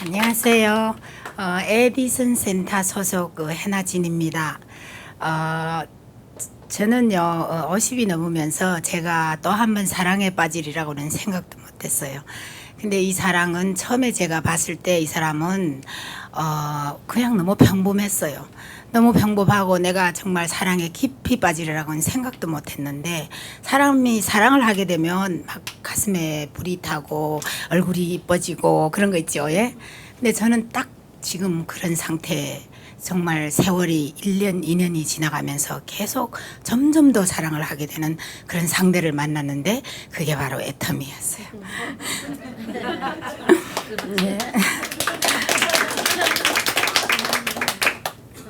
안녕하세요. 에디슨 센터 소속 해나진입니다. 저는요, 50이 넘으면서 제가 또 한 번 사랑에 빠지리라고는 생각도 못했어요. 근데 이 사랑은 처음에 제가 봤을 때 이 사람은 그냥 너무 평범했어요. 너무 평범하고 내가 정말 사랑에 깊이 빠지리라고는 생각도 못했는데 사람이 사랑을 하게 되면 막 가슴에 불이 타고 얼굴이 이뻐지고 그런 거 있죠. 예? 근데 저는 딱 지금 그런 상태에 정말 세월이 1년, 2년이 지나가면서 계속 점점 더 사랑을 하게 되는 그런 상대를 만났는데 그게 바로 애터미였어요. 예.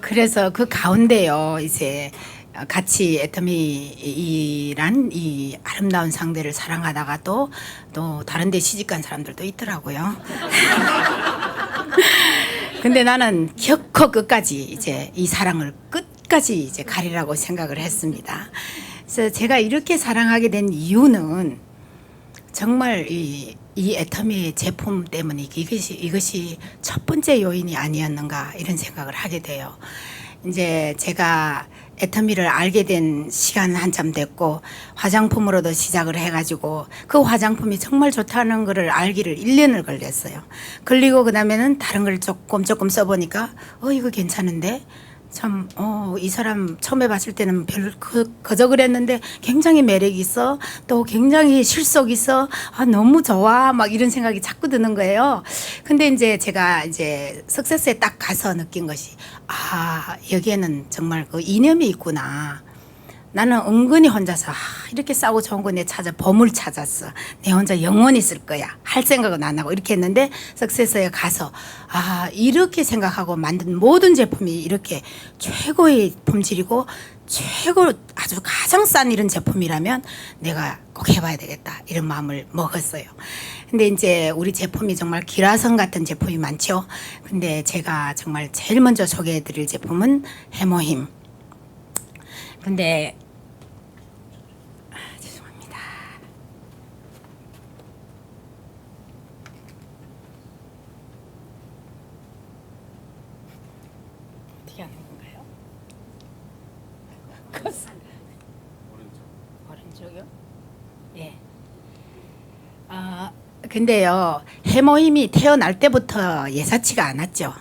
그래서 그 가운데요, 이제 같이 애터미란 이 아름다운 상대를 사랑하다가 또 다른 데 시집간 사람들도 있더라고요. 근데 나는 결코 끝까지 이제 이 사랑을 끝까지 이제 가리라고 생각을 했습니다. 그래서 제가 이렇게 사랑하게 된 이유는 정말 이 애터미 제품 때문에 이것이 첫 번째 요인이 아니었는가 이런 생각을 하게 돼요. 이제 제가 애터미를 알게 된 시간 한참 됐고 화장품으로도 시작을 해가지고 그 화장품이 정말 좋다는 거를 알기를 1년을 걸렸어요. 걸리고 그다음에는 다른 걸 조금 써보니까 이거 괜찮은데 참 이 사람 처음에 봤을 때는 그저 그랬는데 굉장히 매력 있어, 또 굉장히 실속 있어, 너무 좋아, 막 이런 생각이 자꾸 드는 거예요. 근데 이제 제가 이제 석세스에 딱 가서 느낀 것이 여기에는 정말 그 이념이 있구나. 나는 은근히 혼자서 이렇게 싸고 좋은 거 내 보물 찾았어. 내 혼자 영원히 쓸 거야. 할 생각은 안 하고 이렇게 했는데 석세서에 가서 이렇게 생각하고 만든 모든 제품이 이렇게 최고의 품질이고 아주 가장 싼 이런 제품이라면 내가 꼭 해봐야 되겠다 이런 마음을 먹었어요. 근데 이제 우리 제품이 정말 기라성 같은 제품이 많죠. 근데 제가 정말 제일 먼저 소개해드릴 제품은 해모힘. 근데 죄송합니다. 어떻게 하는 건가요? 오른쪽이요? 예. 근데요, 해모힘이 태어날 때부터 예사치가 않았죠.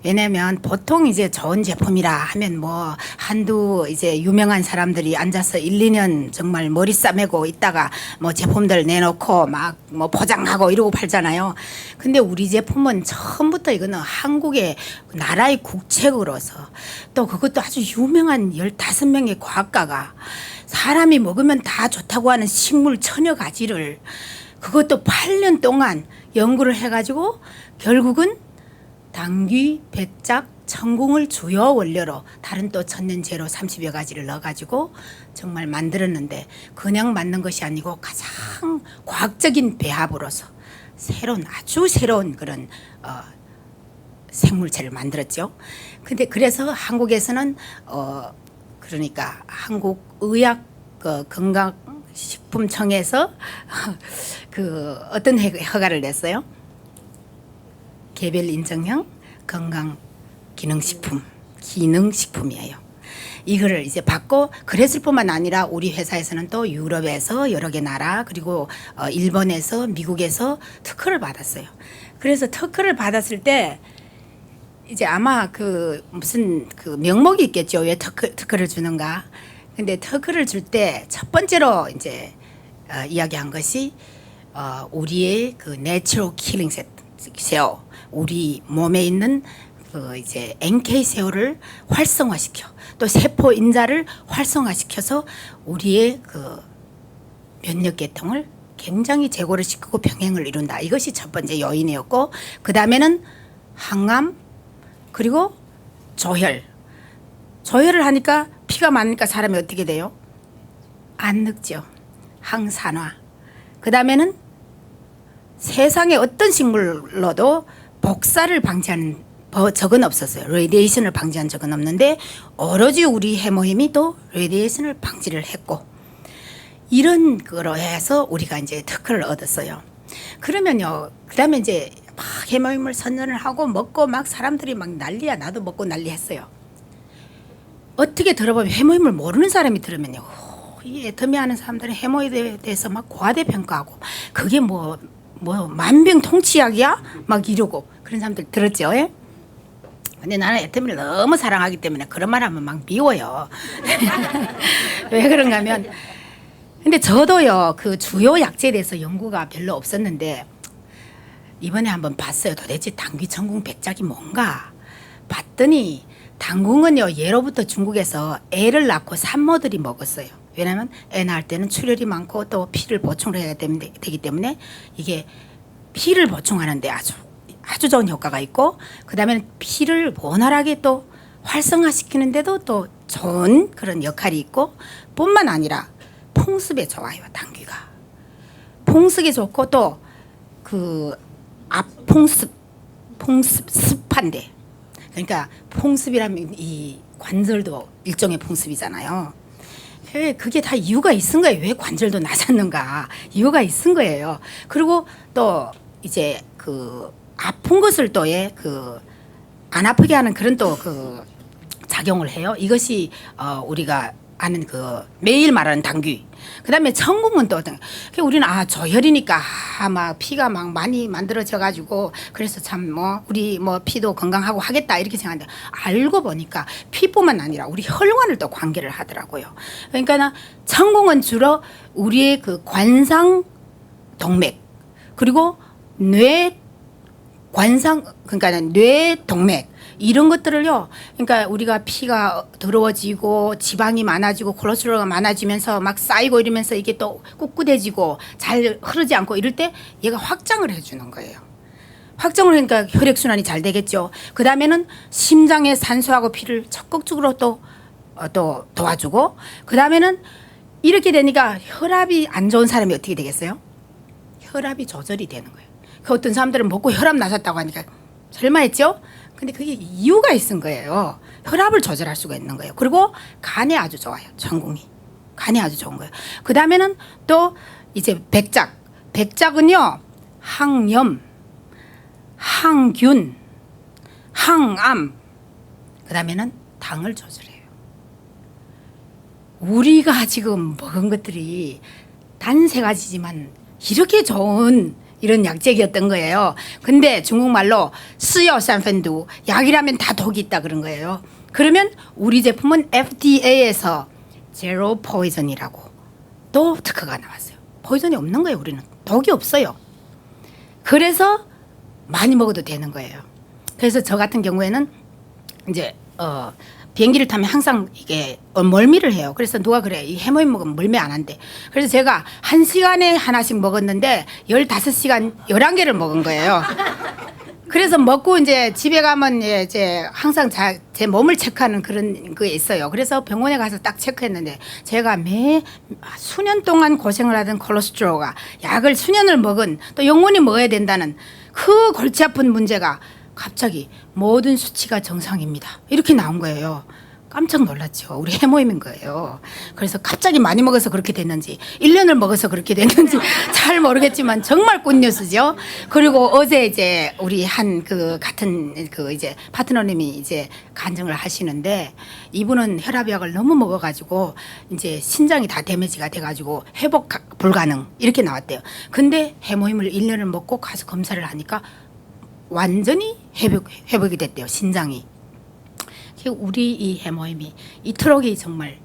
왜냐면 보통 이제 좋은 제품이라 하면 뭐 한두 이제 유명한 사람들이 앉아서 1, 2년 정말 머리 싸매고 있다가 뭐 제품들 내놓고 막 뭐 포장하고 이러고 팔잖아요. 근데 우리 제품은 처음부터 이거는 한국의 나라의 국책으로서 또 그것도 아주 유명한 15명의 과학가가 사람이 먹으면 다 좋다고 하는 식물 천여 가지를 그것도 8년 동안 연구를 해가지고 결국은 당귀, 백작, 천궁을 주요 원료로 다른 또 천년제로 30여 가지를 넣어가지고 정말 만들었는데 그냥 만든 것이 아니고 가장 과학적인 배합으로서 아주 새로운 그런 생물체를 만들었죠. 근데 그래서 한국에서는 그러니까 한국의학 건강식품청에서 그 어떤 허가를 냈어요? 개별 인정형 기능식품이에요. 이거를 이제 받고 그랬을 뿐만 아니라 우리 회사에서는 또 유럽에서 여러 개 나라 그리고 일본에서 미국에서 특허를 받았어요. 그래서 특허를 받았을 때 이제 아마 그 무슨 그 명목이 있겠죠. 왜 특허를 주는가? 근데 특허를 줄 때 첫 번째로 이제 이야기한 것이 우리의 그 내추럴 킬링 셀, 우리 몸에 있는 그 이제 NK 세포를 활성화시켜 또 세포 인자를 활성화시켜서 우리의 그 면역 계통을 굉장히 제고를 시키고 병행을 이룬다. 이것이 첫 번째 요인이었고 그 다음에는 항암 그리고 조혈을 하니까 피가 많으니까 사람이 어떻게 돼요? 안 늙죠. 항산화. 그 다음에는 세상에 어떤 식물로도 복사를 방지하는 적은 없었어요. 레디에이션을 방지한 적은 없는데 오로지 우리 해모힘이 또 레디에이션을 방지를 했고 이런 거로 해서 우리가 이제 특허를 얻었어요. 그러면요, 그 다음에 이제 막 해모임을 선전을 하고 먹고 막 사람들이 막 난리야. 나도 먹고 난리 했어요. 어떻게 들어보면 해모임을 모르는 사람이 들으면요, 이 애터미하는 사람들은 해모임에 대해서 막 과대평가하고 그게 뭐 만병통치약이야? 막 이러고 그런 사람들 들었죠. 예? 근데 나는 애터미를 너무 사랑하기 때문에 그런 말 하면 막 미워요. 왜 그런가 하면, 근데 저도요, 그 주요 약재에 대해서 연구가 별로 없었는데 이번에 한번 봤어요. 도대체 당귀, 청궁, 백작이 뭔가 봤더니 당궁은요, 예로부터 중국에서 애를 낳고 산모들이 먹었어요. 왜냐하면 애 낳을 때는 출혈이 많고 또 피를 보충을 해야 되기 때문에 이게 피를 보충하는데 아주 좋은 효과가 있고, 그 다음에 피를 원활하게 또 활성화시키는데도 또 좋은 그런 역할이 있고, 뿐만 아니라 풍습에 좋아요. 당귀가 풍습에 좋고 또 그 풍습 습한데, 그러니까 풍습이라면 이 관절도 일종의 풍습이잖아요. 그게 다 이유가 있은 거예요. 왜 관절도 나섰는가? 이유가 있은 거예요. 그리고 또 이제 그 아픈 것을 또 안 아프게 하는 그런 또 그 작용을 해요. 이것이 우리가 아는 그 매일 말하는 당귀. 그다음에 청궁은 또 우리는 저혈이니까 막 피가 막 많이 만들어져 가지고 그래서 참 뭐 우리 뭐 피도 건강하고 하겠다 이렇게 생각하는데, 알고 보니까 피뿐만 아니라 우리 혈관을 또 관계를 하더라고요. 그러니까 청궁은 주로 우리의 그 관상 동맥, 그리고 뇌 관상, 그러니까 뇌 동맥, 이런 것들을요, 그러니까 우리가 피가 더러워지고 지방이 많아지고 콜레스테롤가 많아지면서 막 쌓이고 이러면서 이게 또 꿋꿋해지고 잘 흐르지 않고 이럴 때 얘가 확장을 해주는 거예요. 확장을 하니까 혈액순환이 잘 되겠죠. 그 다음에는 심장에 산소하고 피를 적극적으로 또 도와주고, 그 다음에는 이렇게 되니까 혈압이 안 좋은 사람이 어떻게 되겠어요? 혈압이 조절이 되는 거예요. 그 어떤 사람들은 먹고 혈압 낮았다고 하니까 설마 했죠? 근데 그게 이유가 있은 거예요. 혈압을 조절할 수가 있는 거예요. 그리고 간에 아주 좋아요. 청궁이. 간에 아주 좋은 거예요. 그 다음에는 또 이제 백작. 백작은요, 항염, 항균, 항암, 그 다음에는 당을 조절해요. 우리가 지금 먹은 것들이 단 3가지지만 이렇게 좋은 이런 약재기였던 거예요. 근데 중국말로 스여 산펀두, 약이라면 다 독이 있다 그런 거예요. 그러면 우리 제품은 FDA에서 제로 포이즌이라고 또 특허가 나왔어요. 포이즌이 없는 거예요. 우리는 독이 없어요. 그래서 많이 먹어도 되는 거예요. 그래서 저 같은 경우에는 이제 비행기를 타면 항상 이게 멀미를 해요. 그래서 누가 그래, 이 해모임 먹으면 멀미 안 한대. 그래서 제가 1시간에 하나씩 먹었는데 15시간 11개를 먹은 거예요. 그래서 먹고 이제 집에 가면 이제 항상 제 몸을 체크하는 그런 게 있어요. 그래서 병원에 가서 딱 체크했는데, 제가 매 수년 동안 고생을 하던 콜레스테롤가 약을 수년을 먹은, 또 영원히 먹어야 된다는 그 골치 아픈 문제가 갑자기 모든 수치가 정상입니다, 이렇게 나온 거예요. 깜짝 놀랐죠. 우리 해모임인 거예요. 그래서 갑자기 많이 먹어서 그렇게 됐는지 1년을 먹어서 그렇게 됐는지 잘 모르겠지만 정말 굿뉴스죠. 그리고 어제 이제 우리 한 그 같은 그 이제 파트너님이 이제 간증을 하시는데, 이분은 혈압약을 너무 먹어가지고 이제 신장이 다 데미지가 돼가지고 회복 불가능 이렇게 나왔대요. 근데 해모임을 1년을 먹고 가서 검사를 하니까 완전히 회복이 됐대요, 신장이. 우리 이 해모임이 이토록이 정말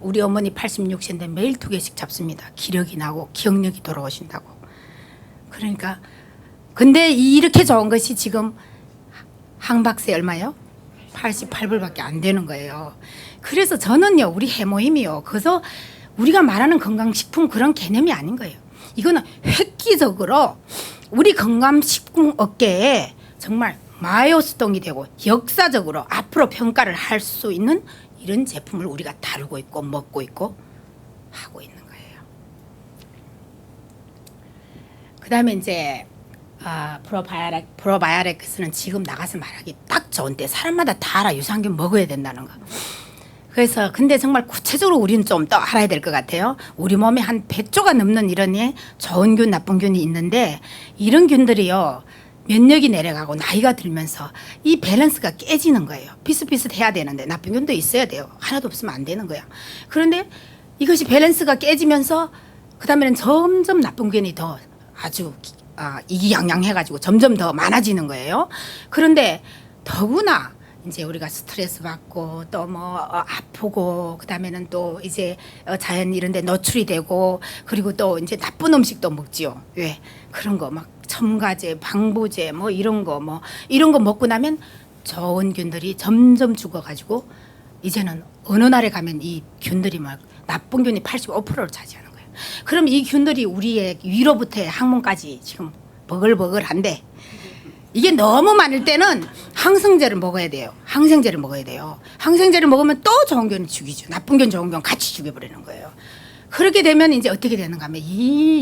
우리 어머니 86세인데 매일 2개씩 잡습니다. 기력이 나고 기억력이 돌아오신다고. 그러니까 근데 이렇게 좋은 것이 지금 항박세 얼마요? 88불밖에 안 되는 거예요. 그래서 저는요, 우리 해모임이요, 그래서 우리가 말하는 건강식품 그런 개념이 아닌 거예요. 이거는 획기적으로 우리 건강식품 업계에 정말 마이어스톤이 되고 역사적으로 앞으로 평가를 할 수 있는 이런 제품을 우리가 다루고 있고 먹고 있고 하고 있는 거예요. 그 다음에 이제 프로바이오렉스는 지금 나가서 말하기 딱 좋은데, 사람마다 다 알아. 유산균 먹어야 된다는 거. 그래서 근데 정말 구체적으로 우리는 좀 더 알아야 될 것 같아요. 우리 몸에 한 100조가 넘는 이런 좋은 균, 나쁜 균이 있는데 이런 균들이요. 면역이 내려가고 나이가 들면서 이 밸런스가 깨지는 거예요. 비슷비슷해야 되는데 나쁜 균도 있어야 돼요. 하나도 없으면 안 되는 거야. 그런데 이것이 밸런스가 깨지면서 그다음에는 점점 나쁜 균이 더 아주 이기양양해가지고 점점 더 많아지는 거예요. 그런데 더구나 이제 우리가 스트레스 받고 또 뭐 아프고 그다음에는 또 이제 자연 이런 데 노출이 되고 그리고 또 이제 나쁜 음식도 먹지요. 왜? 그런 거 막 첨가제, 방부제 뭐 이런 거 먹고 나면 좋은 균들이 점점 죽어가지고 이제는 어느 날에 가면 이 균들이 막 나쁜 균이 85%를 차지하는 거예요. 그럼 이 균들이 우리의 위로부터의 항문까지 지금 버글버글한데 이게 너무 많을 때는 항생제를 먹어야 돼요. 항생제를 먹어야 돼요. 항생제를 먹으면 또 좋은 균을 죽이죠. 나쁜 균, 좋은 균 같이 죽여버리는 거예요. 그렇게 되면 이제 어떻게 되는가 하면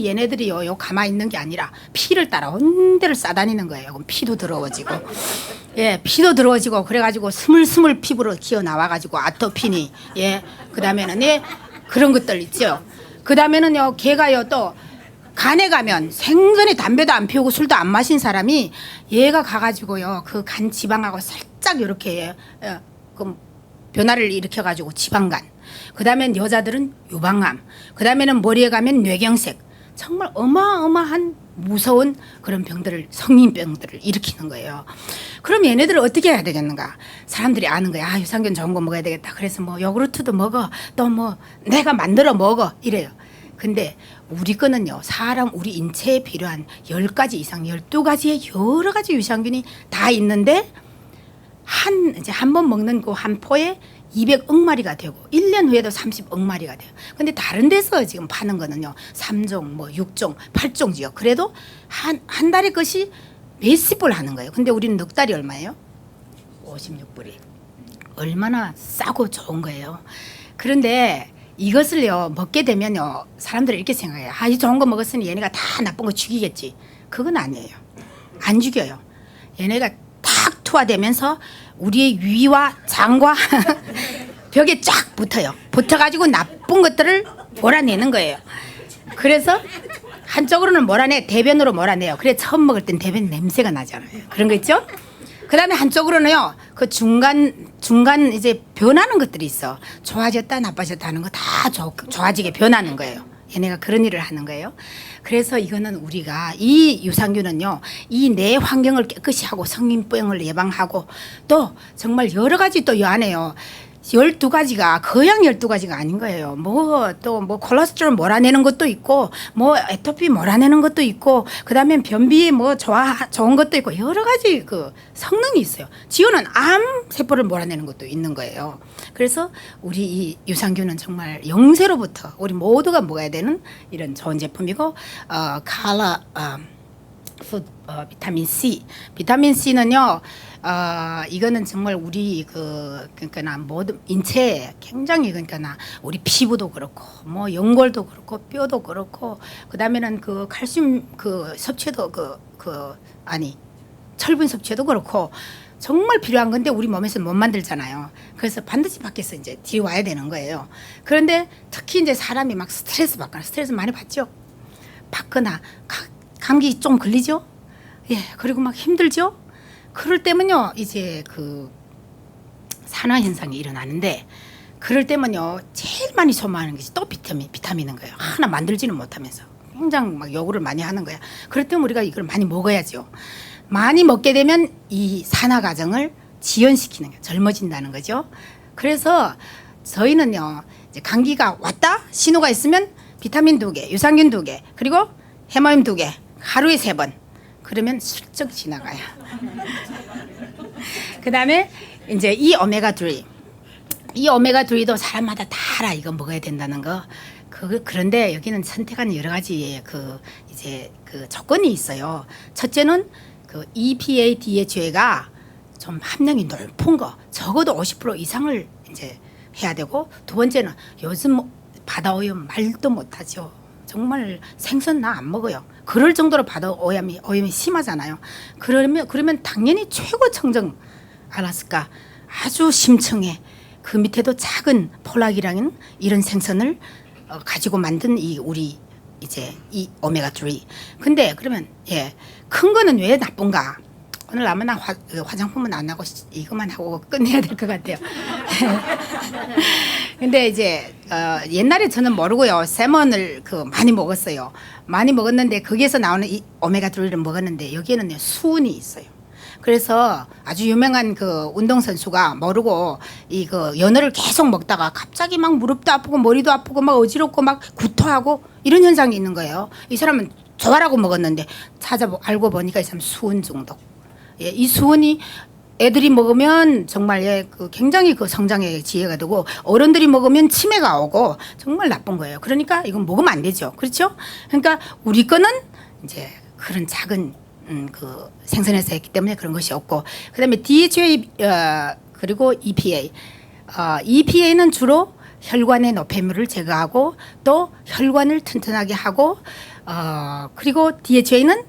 얘네들이요 가만히 있는 게 아니라 피를 따라 온 데를 싸다니는 거예요. 그럼 피도 더러워지고 피도 더러워지고 그래가지고 스물스물 피부로 기어 나와가지고 아토피니 그다음에는 그런 것들 있죠. 그다음에는요 걔가요 또 간에 가면 생전에 담배도 안 피우고 술도 안 마신 사람이 얘가 가가지고요 그 간 지방하고 살짝 이렇게 그 변화를 일으켜가지고 지방간. 그다음엔 여자들은 유방암. 그다음에는 머리에 가면 뇌경색. 정말 어마어마한 무서운 그런 병들을 성인병들을 일으키는 거예요. 그럼 얘네들을 어떻게 해야 되겠는가? 사람들이 아는 거야. 유산균 좋은 거 먹어야 되겠다. 그래서 뭐 요구르트도 먹어. 또 뭐 내가 만들어 먹어. 이래요. 근데 우리 거는요. 사람 우리 인체에 필요한 10가지 이상 12가지의 여러 가지 유산균이 다 있는데 이제 한 번 먹는 그 한 포에 200억 마리가 되고 1년 후에도 30억 마리가 돼요. 근데 다른 데서 지금 파는 거는요. 3종, 뭐 6종, 8종지요. 그래도 한 달에 것이 몇십 불 하는 거예요. 근데 우리는 넉 달이 얼마예요? 56불이. 얼마나 싸고 좋은 거예요. 그런데 이것을요 먹게 되면요 사람들이 이렇게 생각해요. 이 좋은 거 먹었으니 얘네가 다 나쁜 거 죽이겠지. 그건 아니에요. 안 죽여요. 얘네가 탁 투하되면서 우리의 위와 장과 벽에 쫙 붙어요. 붙어가지고 나쁜 것들을 몰아내는 거예요. 그래서 한쪽으로는 몰아내 대변으로 몰아내요. 그래 처음 먹을 땐 대변 냄새가 나잖아요. 그런 거 있죠? 그다음에 한쪽으로는요 그 중간 이제 변하는 것들이 있어. 좋아졌다 나빠졌다 하는 거 다 좋아지게 변하는 거예요. 얘네가 그런 일을 하는 거예요. 그래서 이거는 우리가 이 유산균은요 이 내 환경을 깨끗이 하고 성인병을 예방하고 또 정말 여러 가지 또 이 안에요 12가지가 거양 12가지가 아닌 거예요. 뭐 또 뭐 콜레스테롤 몰아내는 것도 있고 뭐 에토피 몰아내는 것도 있고 그다음에 변비 뭐 좋은 것도 있고 여러 가지 그 성능이 있어요. 지효는 암 세포를 몰아내는 것도 있는 거예요. 그래서 우리 이 유산균은 정말 영세로부터 우리 모두가 먹어야 되는 이런 좋은 제품이고 칼라 비타민 C. 비타민 C는요, 이거는 정말 우리 그러니까 모든 인체에 굉장히 그러니까 우리 피부도 그렇고 뭐 연골도 그렇고 뼈도 그렇고 그다음에는 그 칼슘 그 섭취도 철분 섭취도 그렇고 정말 필요한 건데 우리 몸에서 못 만들잖아요. 그래서 반드시 밖에서 이제 들여와야 되는 거예요. 그런데 특히 이제 사람이 막 스트레스 많이 받죠. 받거나 감기 좀 걸리죠. 그리고 막 힘들죠. 그럴 때면요 이제 그 산화 현상이 일어나는데 그럴 때면요 제일 많이 소모하는 것이 또 비타민인 거예요. 하나 만들지는 못하면서 굉장히 막 요구를 많이 하는 거야. 그럴 때면 우리가 이걸 많이 먹어야죠. 많이 먹게 되면 이 산화 과정을 지연시키는 거예요. 젊어진다는 거죠. 그래서 저희는요 이제 감기가 왔다 신호가 있으면 비타민 2개, 유산균 2개, 그리고 해모임 2개 하루에 3번. 그러면 슬쩍 지나가요. 그다음에 이제 이 오메가3도 사람마다 다 알아. 이거 먹어야 된다는 거. 그런데 여기는 선택하는 여러 가지의 이제 조건이 있어요. 첫째는 그 EPA, DHA가 좀 함량이 높은 거, 적어도 50% 이상을 이제 해야 되고, 두 번째는 요즘 바다 오염 말도 못하죠. 정말 생선 나 안 먹어요. 그럴 정도로 바다 오염이 심하잖아요. 그러면 당연히 최고 청정 알라스카 아주 심층에 그 밑에도 작은 폴락이라는 이런 생선을 가지고 만든 이 우리 이제 이 오메가 3. 근데 그러면 큰 거는 왜 나쁜가? 오늘 아마 화장품은 안 하고 이것만 하고 끝내야 될 것 같아요. 근데 이제 옛날에 저는 모르고요. 세먼을 많이 먹었어요. 많이 먹었는데 거기에서 나오는 이 오메가 3를 먹었는데 여기에는 수은이 있어요. 그래서 아주 유명한 그 운동선수가 모르고 연어를 계속 먹다가 갑자기 막 무릎도 아프고 머리도 아프고 막 어지럽고 막 구토하고 이런 현상이 있는 거예요. 이 사람은 좋아라고 먹었는데 알고 보니까 이 사람 수은 중독. 이 수은이 애들이 먹으면 정말 굉장히 성장에 지혜가 되고 어른들이 먹으면 치매가 오고 정말 나쁜 거예요. 그러니까 이건 먹으면 안 되죠. 그렇죠? 그러니까 우리 거는 이제 그런 작은 생선에서 했기 때문에 그런 것이 없고, 그다음에 DHA 그리고 EPA. EPA는 주로 혈관의 노폐물을 제거하고 또 혈관을 튼튼하게 하고, 그리고 DHA는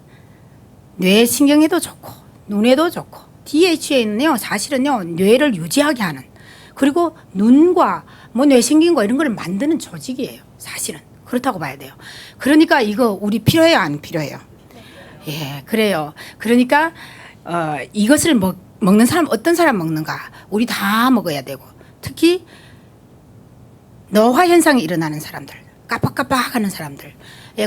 뇌신경에도 좋고 눈에도 좋고, DHA는요 사실은요 뇌를 유지하게 하는, 그리고 눈과 뭐 뇌신경과 이런 걸 만드는 조직이에요. 사실은 그렇다고 봐야 돼요. 그러니까 이거 우리 필요해요, 안 필요해요? 예, 그래요. 그러니까 이것을 먹는 사람, 어떤 사람 먹는가? 우리 다 먹어야 되고, 특히 노화 현상이 일어나는 사람들, 깜빡깜빡하는 사람들,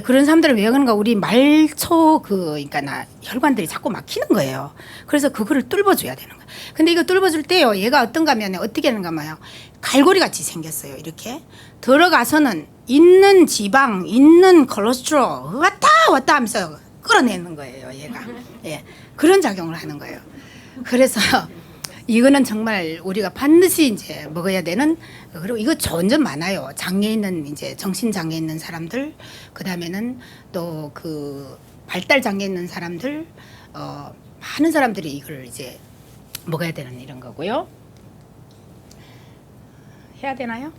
그런 사람들은 왜 그런가? 우리 말초 그러니까 혈관들이 자꾸 막히는 거예요. 그래서 그거를 뚫어줘야 되는 거예요. 근데 이거 뚫어줄 때요, 얘가 어떤가 하면 어떻게 하는가 하면 갈고리 같이 생겼어요. 이렇게 들어가서는 있는 지방, 있는 콜레스테롤 왔다 하면서 끌어내는 거예요, 얘가. 그런 작용을 하는 거예요. 그래서 이거는 정말 우리가 반드시 이제 먹어야 되는, 그리고 이거 좋은 점 많아요. 장애 있는 이제 정신 장애 있는 사람들, 그다음에는 또 발달 장애 있는 사람들, 많은 사람들이 이걸 이제 먹어야 되는 이런 거고요. 해야 되나요?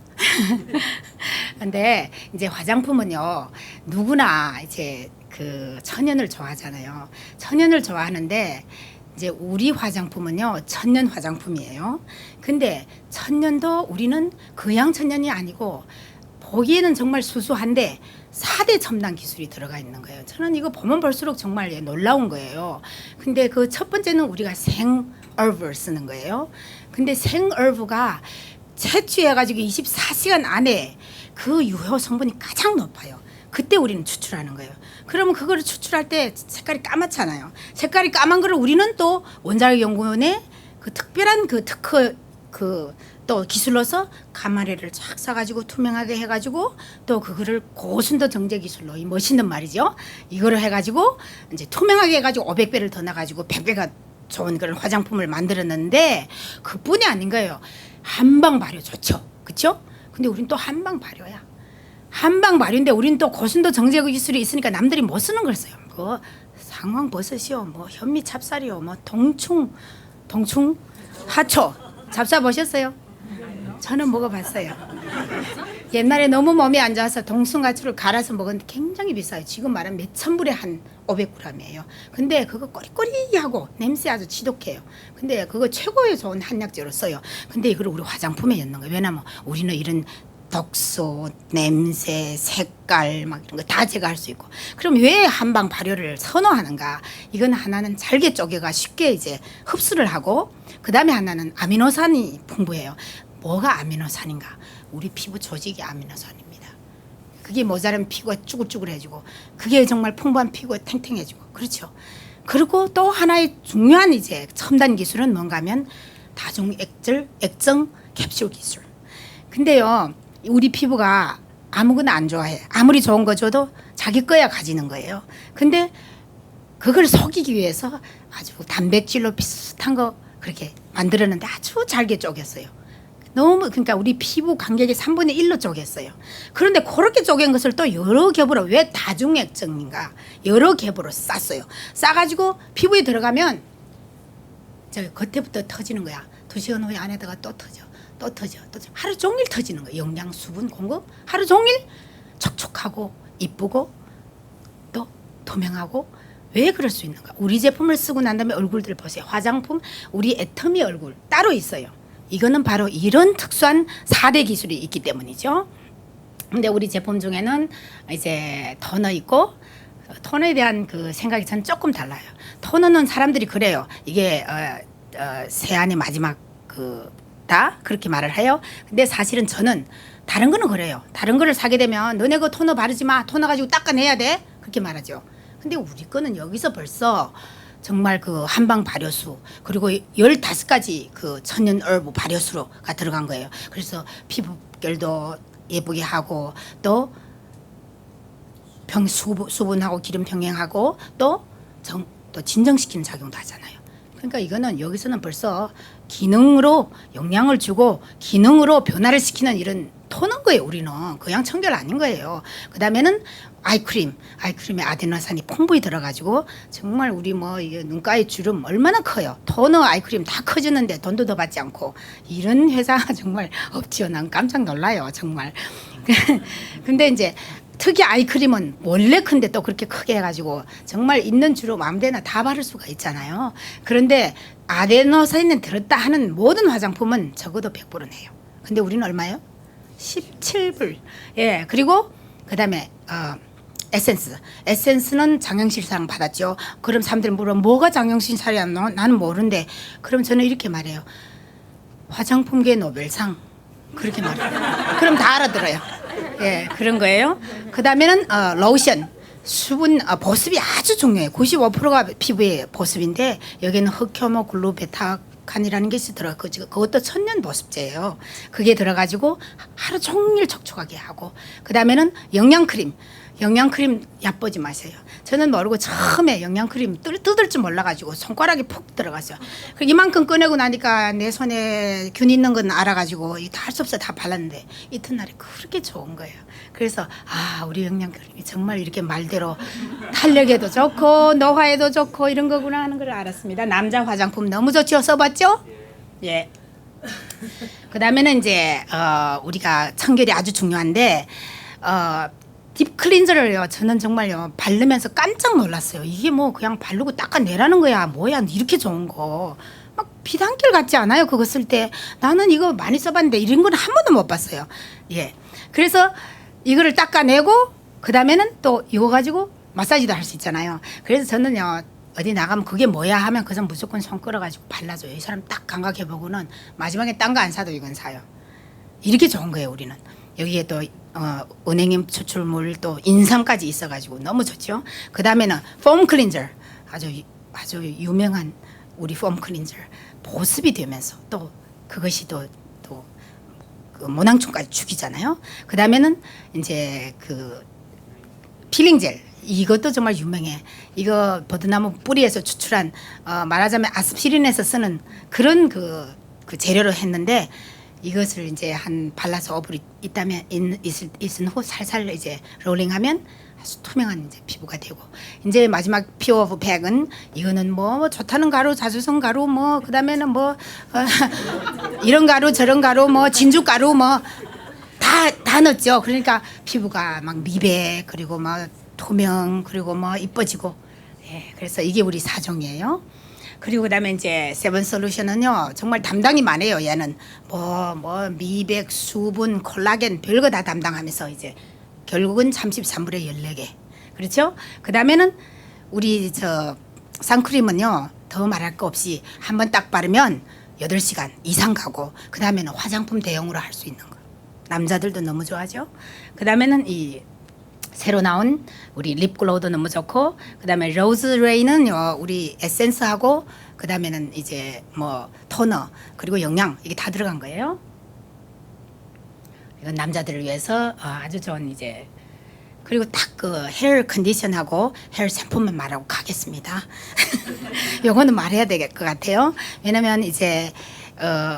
근데 이제 화장품은요, 누구나 이제 천연을 좋아하잖아요. 천연을 좋아하는데 이제 우리 화장품은요 천연 화장품이에요. 근데 천연도 우리는 그냥 천연이 아니고 보기에는 정말 수수한데 4대 첨단 기술이 들어가 있는 거예요. 저는 이거 보면 볼수록 정말 놀라운 거예요. 근데 첫 번째는 우리가 생얼브를 쓰는 거예요. 근데 생얼브가 채취해가지고 24시간 안에 그 유효 성분이 가장 높아요. 그때 우리는 추출하는 거예요. 그러면 그거를 추출할 때 색깔이 까맣잖아요. 색깔이 까만 거를 우리는 또 원자력 연구원의 특별한 특허 또 기술로서 가마레를 쫙 싸가지고 투명하게 해가지고 또 그거를 고순도 정제 기술로, 이 멋있는 말이죠. 이거를 해가지고 이제 투명하게 해가지고 500배를 더 나가지고 100배가 좋은 그런 화장품을 만들었는데 그뿐이 아닌 거예요. 한방 발효 좋죠, 그렇죠? 근데 우린 또 한방 발효야. 한방 발효인데 우린 또 고순도 정제 기술이 있으니까 남들이 못 쓰는 걸 써요. 뭐 상황버섯이요, 뭐 현미 찹쌀이요, 뭐 동충 하초 잡사 보셨어요? 저는 먹어봤어요. 옛날에 너무 몸이 안 좋아서 동숭하초를 갈아서 먹었는데 굉장히 비싸요. 지금 말하면 몇천 불에 한 500g이에요. 근데 그거 꼬리꼬리하고 냄새 아주 지독해요. 근데 그거 최고의 좋은 한약재로 써요. 근데 이걸 우리 화장품에 넣는 거예요. 왜냐면 우리는 이런 독소, 냄새, 색깔 막 이런 거 다 제거할 수 있고. 그럼 왜 한방 발효를 선호하는가? 이건 하나는 잘게 쪼개가 쉽게 이제 흡수를 하고, 그 다음에 하나는 아미노산이 풍부해요. 뭐가 아미노산인가? 우리 피부 조직이 아미노산입니다. 그게 모자라면 피부가 쭈글쭈글해지고, 그게 정말 풍부한 피부가 탱탱해지고, 그렇죠. 그리고 또 하나의 중요한 이제 첨단 기술은 뭔가 하면 액정 캡슐 기술. 근데요, 우리 피부가 아무거나 안 좋아해. 아무리 좋은 거 줘도 자기 거야 가지는 거예요. 근데 그걸 속이기 위해서 아주 단백질로 비슷한 거 그렇게 만들었는데 아주 잘게 쪼갰어요. 너무, 그러니까 우리 피부 간격의 3분의 1로 쪼갰어요. 그런데 그렇게 쪼갠 것을 또 여러 겹으로, 왜 다중액정인가? 여러 겹으로 쌌어요. 싸가지고 피부에 들어가면 저 겉에부터 터지는 거야. 2시간 후에 안에다가 또 터져. 또 터져. 하루 종일 터지는 거예요. 영양 수분 공급 하루 종일 촉촉하고 이쁘고 또 투명하고. 왜 그럴 수 있는가? 우리 제품을 쓰고 난 다음에 얼굴들 보세요. 화장품, 우리 애터미 얼굴 따로 있어요. 이거는 바로 이런 특수한 4대 기술이 있기 때문이죠. 근데 우리 제품 중에는 이제 토너 있고, 토너에 대한 그 생각이 저는 조금 달라요. 토너는 사람들이 그래요. 이게 세안의 마지막 다 그렇게 말을 해요. 근데 사실은 저는 다른 거는 그래요. 다른 거를 사게 되면 너네 그 토너 바르지 마. 토너 가지고 닦아내야 돼. 그렇게 말하죠. 근데 우리 거는 여기서 벌써 정말 그 한방 발효수, 그리고 15가지 그 천연 얼브 발효수가 들어간 거예요. 그래서 피부결도 예쁘게 하고, 또 수분하고 기름 평행하고, 또 진정시키는 작용도 하잖아요. 그러니까 이거는 여기서는 벌써 기능으로 영향을 주고 기능으로 변화를 시키는 이런 토는 거예요. 우리는 그냥 청결 아닌 거예요. 그 다음에는 아이크림에 아데노산이 풍부히 들어가지고 정말 우리 뭐 눈가의 주름 얼마나 커요. 토너 아이크림 다 커지는데 돈도 더 받지 않고, 이런 회사 정말 없지요. 난 깜짝 놀라요 정말. 근데 이제 특히 아이크림은 원래 큰데 또 그렇게 크게 해가지고 정말 있는 주로 마음대로 다 바를 수가 있잖아요. 그런데 아데노산이 들었다 하는 모든 화장품은 적어도 100불은 해요. 근데 우리는 얼마예요? 17불. 예. 그리고 그다음에 에센스는 장영실상 받았죠. 그럼 사람들이 물어, 뭐가 장영실상이야? 나는 모르는데. 그럼 저는 이렇게 말해요. 화장품계 노벨상. 그렇게 말해요. 그럼 다 알아들어요. 예, 그런 거예요. 그 다음에는 로션, 수분, 보습이 아주 중요해요. 95%가 피부의 보습인데 여기는 흑효모 글루베타칸이라는 것이 들어가. 그것도 천연 보습제예요. 그게 들어가지고 하루 종일 촉촉하게 하고, 그 다음에는 영양크림 얕보지 마세요. 저는 모르고 처음에 영양크림 뜯을 줄 몰라가지고 손가락이 푹 들어갔어요. 이만큼 꺼내고 나니까 내 손에 균 있는 건 알아가지고 다 할 수 없어 다 발랐는데 이튿날에 그렇게 좋은 거예요. 그래서 우리 영양크림이 정말 이렇게 말대로 탄력에도 좋고 노화에도 좋고 이런 거구나 하는 걸 알았습니다. 남자 화장품 너무 좋죠? 써봤죠? 예. 그 다음에는 이제 우리가 청결이 아주 중요한데 딥 클렌저를요, 저는 정말요 바르면서 깜짝 놀랐어요. 이게 뭐 그냥 바르고 닦아내라는 거야, 뭐야 이렇게 좋은 거. 막 비단길 같지 않아요? 그거 쓸 때. 나는 이거 많이 써봤는데 이런 건 한 번도 못 봤어요. 예. 그래서 이거를 닦아내고 그 다음에는 또 이거 가지고 마사지도 할 수 있잖아요. 그래서 저는요 어디 나가면 그게 뭐야 하면 그냥 무조건 손 끌어가지고 발라줘요. 이 사람 딱 감각해보고는 마지막에 딴 거 안 사도 이건 사요. 이렇게 좋은 거예요 우리는. 여기에 또 은행염 추출물 또 인삼까지 있어가지고 너무 좋죠. 그 다음에는 폼 클렌저, 아주 유명한 우리 폼 클렌저, 보습이 되면서 또 그것이 또 그 모낭충까지 죽이잖아요. 그 다음에는 이제 그 필링 젤, 이것도 정말 유명해. 이거 버드나무 뿌리에서 추출한 말하자면 아스피린에서 쓰는 그런 그 재료로 했는데, 이것을 이제 한 발라서 어플이 있은 후 살살 이제 롤링하면 아주 투명한 이제 피부가 되고, 이제 마지막 피어 오브 백은 이거는 뭐 좋다는 가루, 자주성 가루, 뭐 그다음에는 뭐 이런 가루 저런 가루, 뭐 진주 가루, 뭐 다 넣었죠. 그러니까 피부가 막 미백, 그리고 막 투명, 그리고 뭐 이뻐지고. 예, 그래서 이게 우리 4종이에요. 그리고 그다음에 이제 세븐 솔루션은요 정말 담당이 많아요. 얘는 뭐 미백, 수분, 콜라겐 별거 다 담당하면서 이제 결국은 33불에 14개. 그렇죠? 그다음에는 우리 저 선크림은요 더 말할 거 없이 한번 딱 바르면 8시간 이상 가고, 그다음에는 화장품 대용으로 할 수 있는 거. 남자들도 너무 좋아하죠. 그다음에는 이 새로 나온 우리 립글로우도 너무 좋고, 그다음에 로즈레이는요 우리 에센스하고, 그다음에는 이제 뭐 토너, 그리고 영양, 이게 다 들어간 거예요. 이건 남자들을 위해서 아주 좋은 이제. 그리고 딱 그 헤어 컨디션하고 헤어 샴푸만 말하고 가겠습니다. 요거는 말해야 될 것 같아요. 왜냐면 이제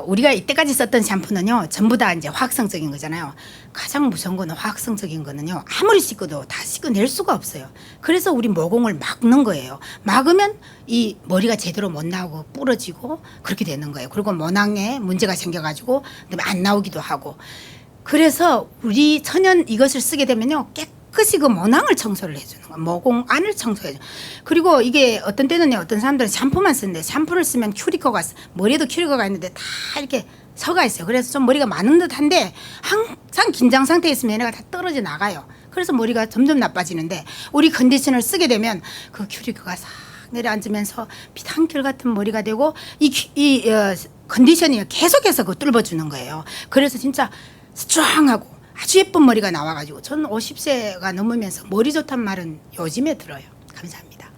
우리가 이때까지 썼던 샴푸는요 전부 다 이제 화학성적인 거잖아요. 가장 무서운 거는 화학성적인 거는요 아무리 씻고도 다 씻어낼 수가 없어요. 그래서 우리 모공을 막는 거예요. 막으면 이 머리가 제대로 못 나오고 부러지고 그렇게 되는 거예요. 그리고 모낭에 문제가 생겨가지고 그다음에 안 나오기도 하고. 그래서 우리 천연 이것을 쓰게 되면요 깨끗이 그 모낭을 청소를 해주는 거야. 모공 안을 청소해줘. 그리고 이게 어떤 때는요, 어떤 사람들은 샴푸만 쓰는데 샴푸를 쓰면 큐리커가 머리에도 큐리커가 있는데 다 이렇게 서가 있어요. 그래서 좀 머리가 많은 듯한데 항상 긴장 상태에 있으면 얘네가 다 떨어져 나가요. 그래서 머리가 점점 나빠지는데 우리 컨디셔너를 쓰게 되면 그 큐리커가 싹 내려앉으면서 비단결 같은 머리가 되고 이 컨디셔닝이 계속해서 그 뚫어주는 거예요. 그래서 진짜 스트롱하고 아주 예쁜 머리가 나와가지고 저는 50세가 넘으면서 머리 좋단 말은 요즘에 들어요. 감사합니다.